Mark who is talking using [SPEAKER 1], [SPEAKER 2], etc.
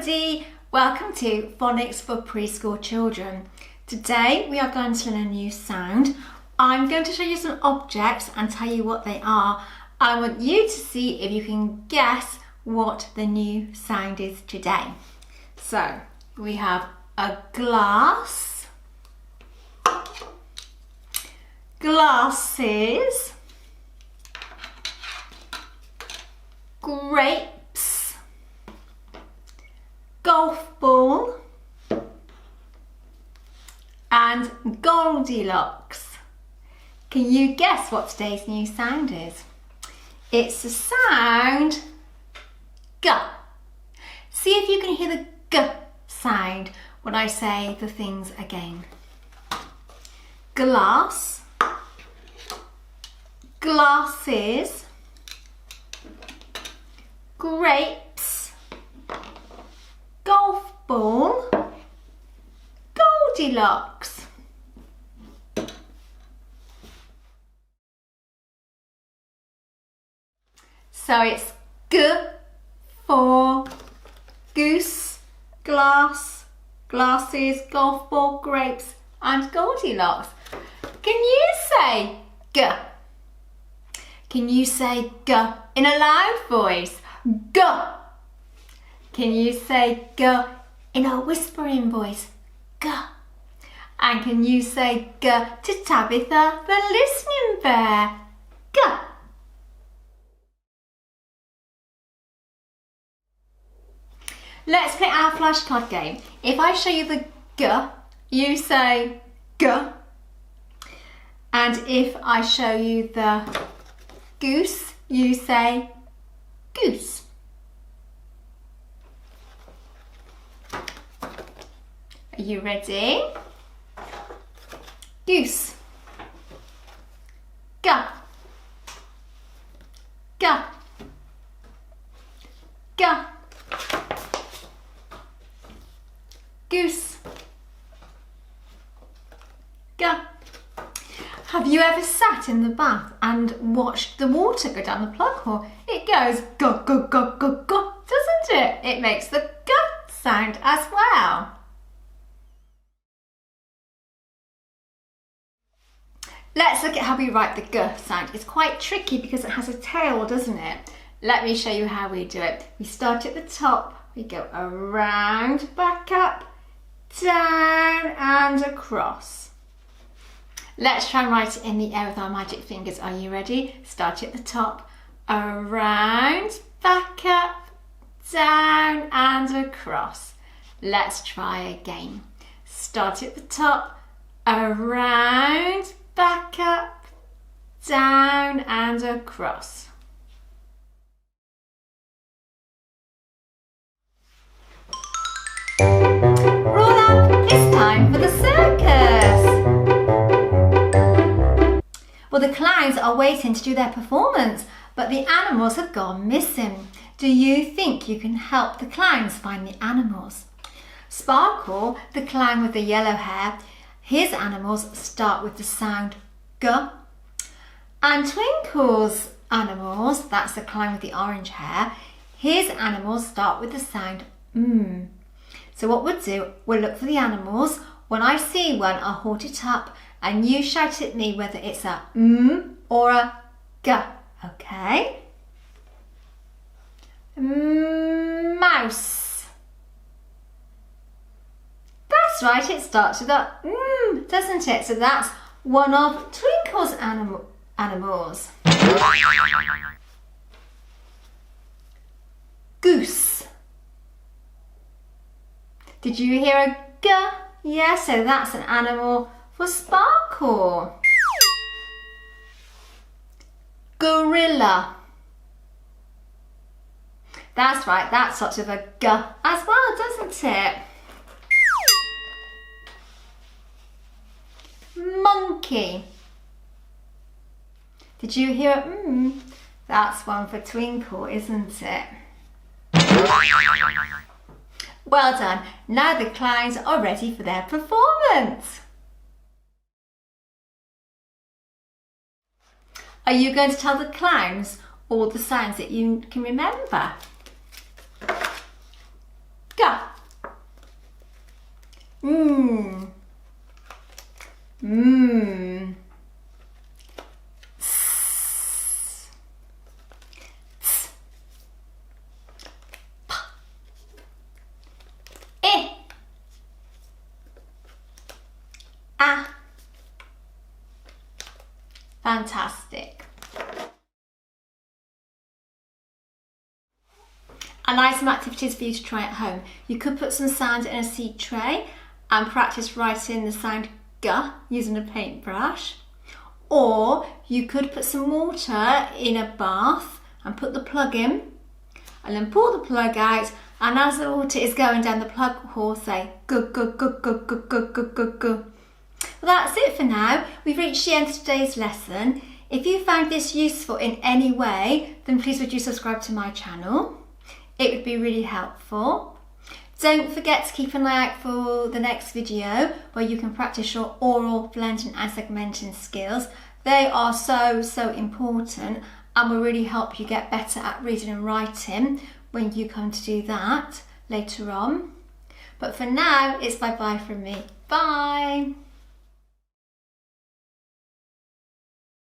[SPEAKER 1] everybody, welcome to Phonics for Preschool Children. Today we are going to learn a new sound. I'm going to show you some objects and tell you what they are. I want you to see if you can guess what the new sound is today. So we have a glass, glasses, grapes, golf ball and Goldilocks. Can you guess what today's new sound is? It's the sound G. See if you can hear the G sound when I say the things again. Glass, glasses, grapes, golf ball, Goldilocks. So it's G for goose, glass, glasses, golf ball, grapes and Goldilocks. Can you say G? Can you say G in a loud voice? G. Can you say G in a whispering voice? G. And can you say G to Tabitha the listening bear? G. Let's play our flashcard game. If I show you the G, you say G. And if I show you the goose, you say goose. Are you ready? Goose. G. G. G. Goose. G. Have you ever sat in the bath and watched the water go down the plug hole? It goes go, go, go, go, go, doesn't it? It makes the G sound as well. Let's look at how we write the G sound. It's quite tricky because it has a tail, doesn't it? Let me show you how we do it. We start at the top, we go around, back up, down and across. Let's try and write it in the air with our magic fingers. Are you ready? Start at the top, around, back up, down and across. Let's try again. Start at the top, around, back up, down and across. Roll up, it's time for the circus. Well, the clowns are waiting to do their performance, but the animals have gone missing. Do you think you can help the clowns find the animals? Sparkle, the clown with the yellow hair, his animals start with the sound G. And Twinkle's animals, that's the clown with the orange hair, his animals start with the sound M. So what we'll do, we'll look for the animals. When I see one, I'll hold it up and you shout at me whether it's a M or a G, okay? Mouse. That's right, it starts with a M, doesn't it? So that's one of Twinkle's animals. Goose. Did you hear a G? Yeah, so that's an animal for Sparkle. Gorilla. That's right, that's sort of a G as well, doesn't it? Monkey. Did you hear a That's one for Twinkle, isn't it? Well done. Now the clowns are ready for their performance. Are you going to tell the clowns all the sounds that you can remember? Go. Mmm. Mmm. Fantastic. And I have some activities for you to try at home. You could put some sound in a seed tray and practice writing the sound G using a paintbrush. Or you could put some water in a bath and put the plug in and then pull the plug out, and as the water is going down the plug hole, say G, G, G, G, G, G, G, G, G. Well, that's it for now. We've reached the end of today's lesson. If you found this useful in any way, then please would you subscribe to my channel. It would be really helpful. Don't forget to keep an eye out for the next video where you can practice your oral, blending and segmenting skills. They are so important and will really help you get better at reading and writing when you come to do that later on. But for now, it's bye-bye from me. Bye!